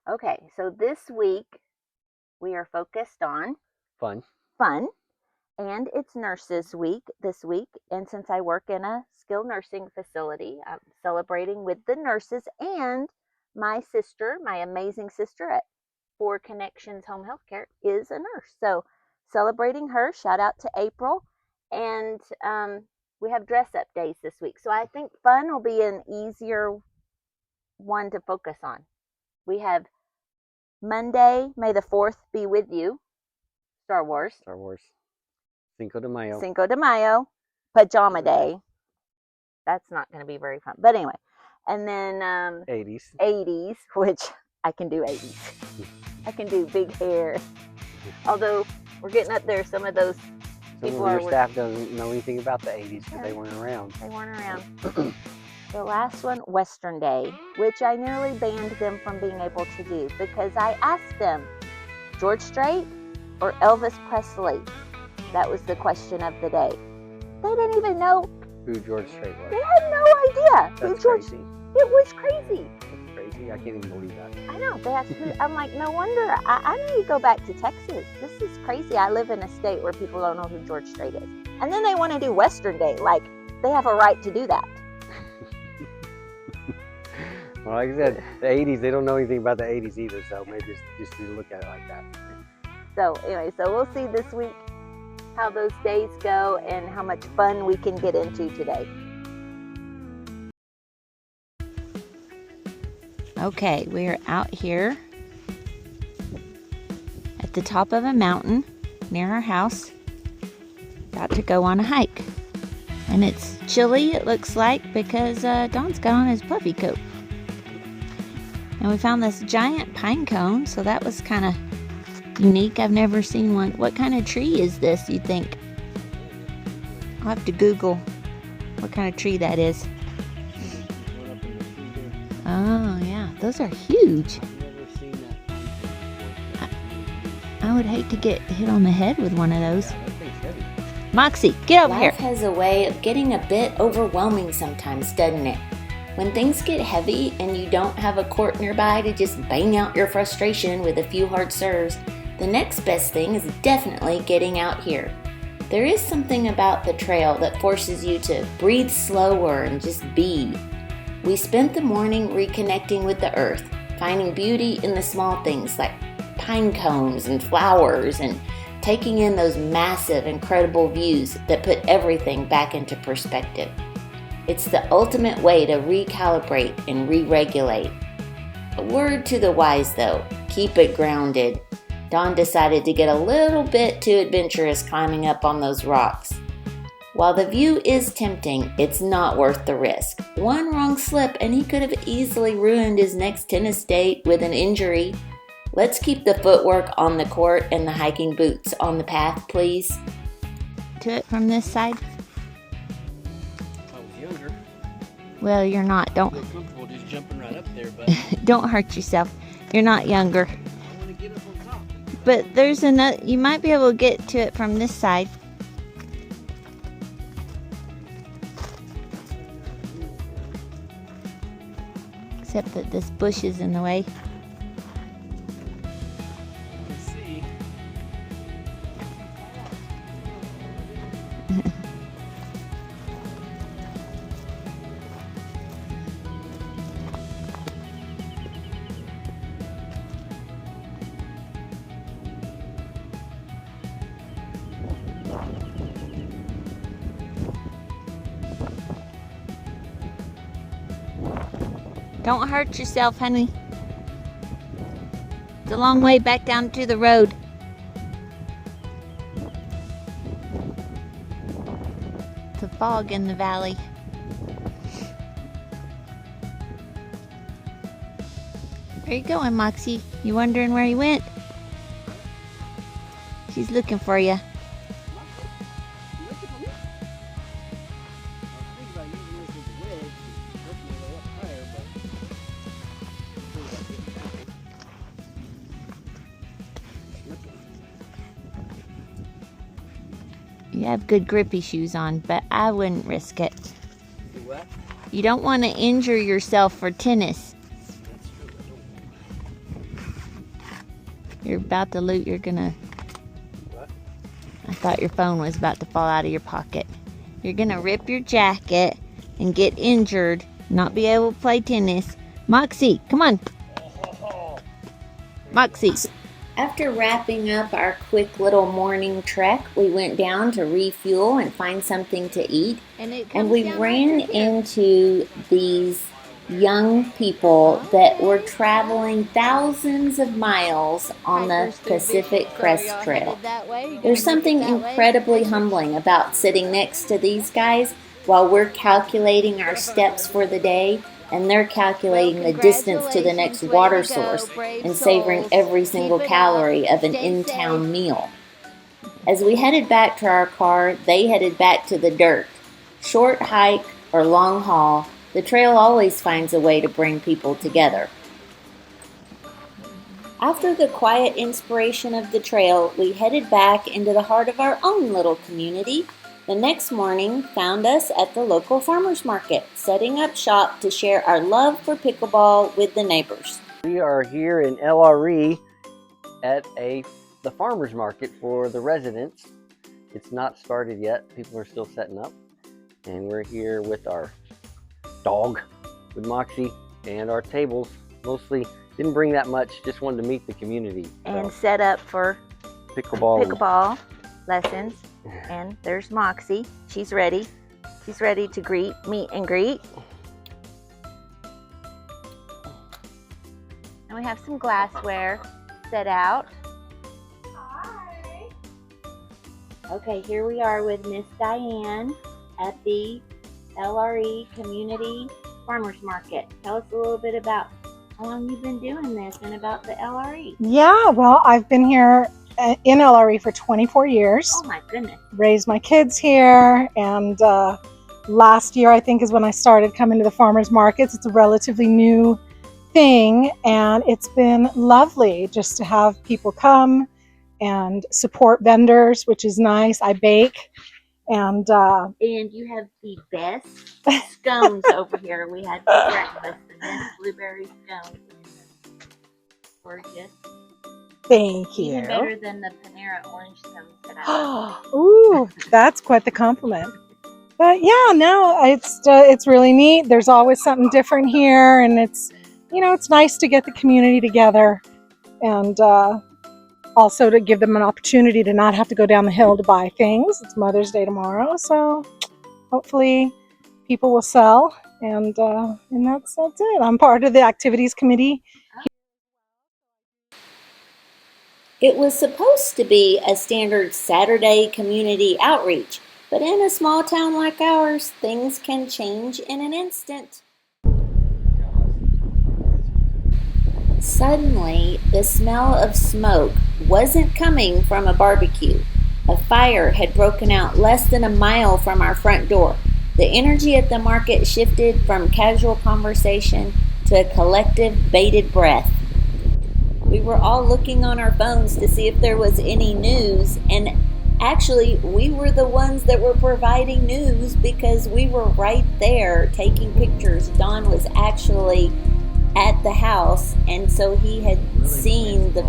Okay, so this week we are focused on Fun. and it's Nurses Week this week. And since I work in a skilled nursing facility, I'm celebrating with the nurses and my sister, my amazing sister at Four Connections Home Healthcare, is a nurse. So celebrating her. Shout out to April. And we have dress up days this week. So I think fun will be an easier one to focus on. We have Monday, May the 4th be with you. Star Wars. Cinco de Mayo. Cinco de Mayo. Pajama Day. That's not going to be very fun. But anyway. And then 80s, which I can do 80s. I can do big hair. Although we're getting up there, some of those people Some of your staff doesn't know anything about the 80s because they weren't around. They weren't around. The last one, Western Day, which I nearly banned them from being able to do because I asked them, George Strait or Elvis Presley? That was the question of the day. They didn't even know who George Strait was. They had no idea who George. Crazy. It was crazy. That's crazy. I can't even believe that. I know. They asked who. I'm like, no wonder. I need to go back to Texas. This is crazy. I live in a state where people don't know who George Strait is, and then they want to do Western Day. Like they have a right to do that. Well, like I said, the 80s, they don't know anything about the 80s either, so maybe just look at it like that. So anyway, so we'll see this week how those days go and how much fun we can get into today. Okay, we're out here at the top of a mountain near our house, about to go on a hike. And it's chilly, it looks like, because Don's got on his puffy coat. And we found this giant pine cone, so that was kind of unique. I've never seen one. What kind of tree is this, you think? I'll have to Google what kind of tree that is. Oh, yeah. Those are huge. I would hate to get hit on the head with one of those. Moxie, get over here. Life has a way of getting a bit overwhelming sometimes, doesn't it? When things get heavy and you don't have a court nearby to just bang out your frustration with a few hard serves, the next best thing is definitely getting out here. There is something about the trail that forces you to breathe slower and just be. We spent the morning reconnecting with the earth, finding beauty in the small things like pine cones and flowers, and taking in those massive, incredible views that put everything back into perspective. It's the ultimate way to recalibrate and re-regulate. A word to the wise though, keep it grounded. Dawn decided to get a little bit too adventurous climbing up on those rocks. While the view is tempting, it's not worth the risk. One wrong slip and he could have easily ruined his next tennis date with an injury. Let's keep the footwork on the court and the hiking boots on the path, please. To it from this side. I was younger. Well, you're not. Don't. I feel comfortable just jumping right up there, but Don't hurt yourself. You're not younger. I want to get up on top. But there's another. You might be able to get to it from this side. Except that this bush is in the way. Let's see. Don't hurt yourself, honey. It's a long way back down to the road. It's a fog in the valley. Where you going, Moxie? You wondering where he went? She's looking for you. You have good grippy shoes on, but I wouldn't risk it. Do what? You don't want to injure yourself for tennis. That's true. You're about to loot. You're gonna. What? I thought your phone was about to fall out of your pocket. You're gonna rip your jacket and get injured, not be able to play tennis. Moxie, come on. Moxie. After wrapping up our quick little morning trek, we went down to refuel and find something to eat. And we ran into these young people that were traveling thousands of miles on the Pacific Crest Trail. There's something incredibly humbling about sitting next to these guys while we're calculating our steps for the day, and they're calculating the distance to the next water source and savoring every single calorie of an in-town meal. As we headed back to our car, they headed back to the dirt. Short hike or long haul, the trail always finds a way to bring people together. After the quiet inspiration of the trail, we headed back into the heart of our own little community. The next morning found us at the local farmers market, setting up shop to share our love for pickleball with the neighbors. We are here in LRE at the farmers market for the residents. It's not started yet. People are still setting up. And we're here with our dog, with Moxie, and our tables. Mostly didn't bring that much, just wanted to meet the community. And set up for Pickleball lessons. And there's Moxie. She's ready. She's ready to meet and greet. And we have some glassware set out. Hi. Okay, here we are with Miss Diane at the LRE Community Farmers Market. Tell us a little bit about how long you've been doing this and about the LRE. Yeah, well, I've been here in LRE for 24 years. Oh my goodness. Raised my kids here, and last year I think is when I started coming to the farmers markets. It's a relatively new thing, and it's been lovely just to have people come and support vendors, which is nice. I bake, and you have the best scones over here. We had for breakfast, the best blueberry scones. Gorgeous. thank you. Even better than the Panera orange scones that I love. Ooh, that's quite the compliment. But yeah, no, it's really neat. There's always something different here, and it's nice to get the community together, and also to give them an opportunity to not have to go down the hill to buy things. It's Mother's Day tomorrow, so hopefully people will sell, and that's it. I'm part of the activities committee. It was supposed to be a standard Saturday community outreach, but in a small town like ours, things can change in an instant. Suddenly, the smell of smoke wasn't coming from a barbecue. A fire had broken out less than a mile from our front door. The energy at the market shifted from casual conversation to a collective bated breath. We were all looking on our phones to see if there was any news, and actually we were the ones that were providing news because we were right there taking pictures. Don was actually at the house, and so he had seen the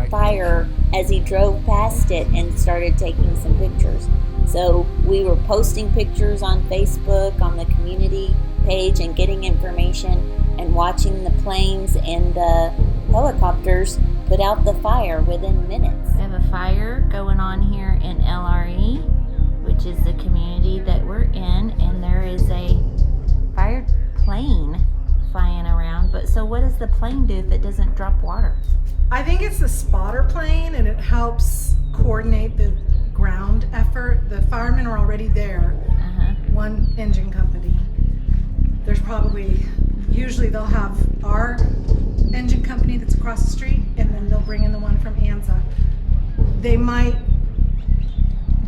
fire as he drove past it and started taking some pictures. So we were posting pictures on Facebook, on the community page, and getting information, and watching the planes and the helicopters put out the fire within minutes. We have a fire going on here in LRE, which is the community that we're in, and there is a fire plane flying around. But so what does the plane do if it doesn't drop water? I think it's the spotter plane, and it helps coordinate the ground effort. The firemen are already there. One engine company. There's usually they'll have our engine company that's across the street, and then they'll bring in the one from ANZA. They might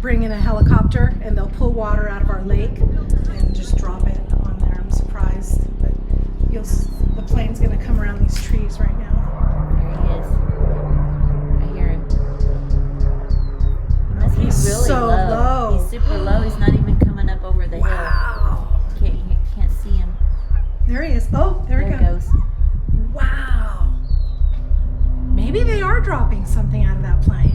bring in a helicopter, and they'll pull water out of our lake and just drop it on there. I'm surprised, but the plane's gonna come around these trees right now. There he is. I hear him. He must be He's really so low. He's super low. He's not even coming up over the hill. You can't see him. There he is. Oh, there he goes. Wow. Man, Maybe they are dropping something out of that plane.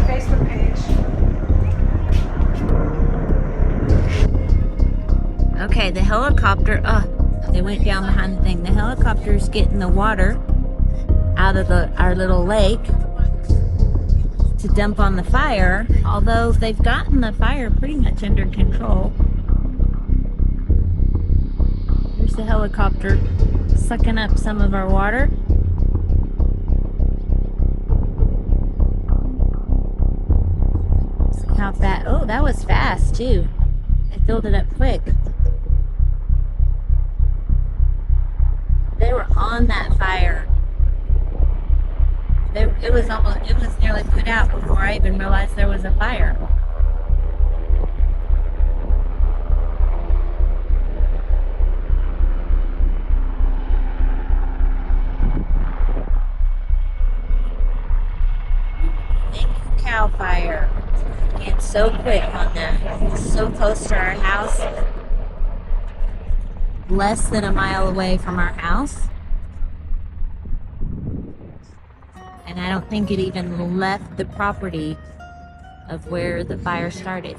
Facebook page. Okay, the helicopter, they went down behind the thing. The helicopter's getting the water out of our little lake to dump on the fire, although they've gotten the fire pretty much under control. Here's the helicopter sucking up some of our water. See how fast, oh, that was fast too. They filled it up quick. They were on that fire. It was nearly put out before I even realized there was a fire. Thank you, Cow Fire. And so quick on that. So close to our house. Less than a mile away from our house. And I don't think it even left the property of where the fire started.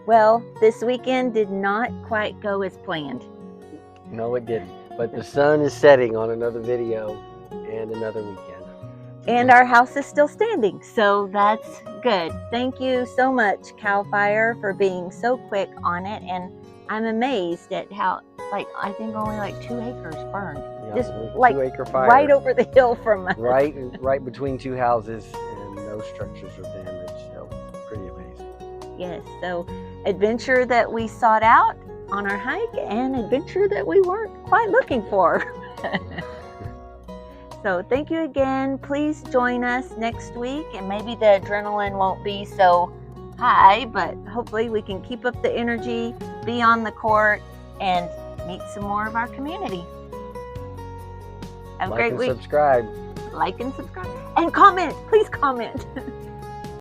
Well, this weekend did not quite go as planned. No, it didn't. But the sun is setting on another video and another weekend. And our house is still standing, so that's good. Thank you so much, Cow Fire, for being so quick on it. And I'm amazed at how, I think only 2 acres burned. Yeah, Just 2-acre fire. right over the hill from us. Right between 2 houses, and no structures are damaged. So pretty amazing. Yes, so adventure that we sought out on our hike and adventure that we weren't quite looking for. So thank you again. Please join us next week, and maybe the adrenaline won't be so high, but hopefully we can keep up the energy, be on the court, and meet some more of our community. Have a great week. Subscribe. Like and subscribe. And comment. Please comment.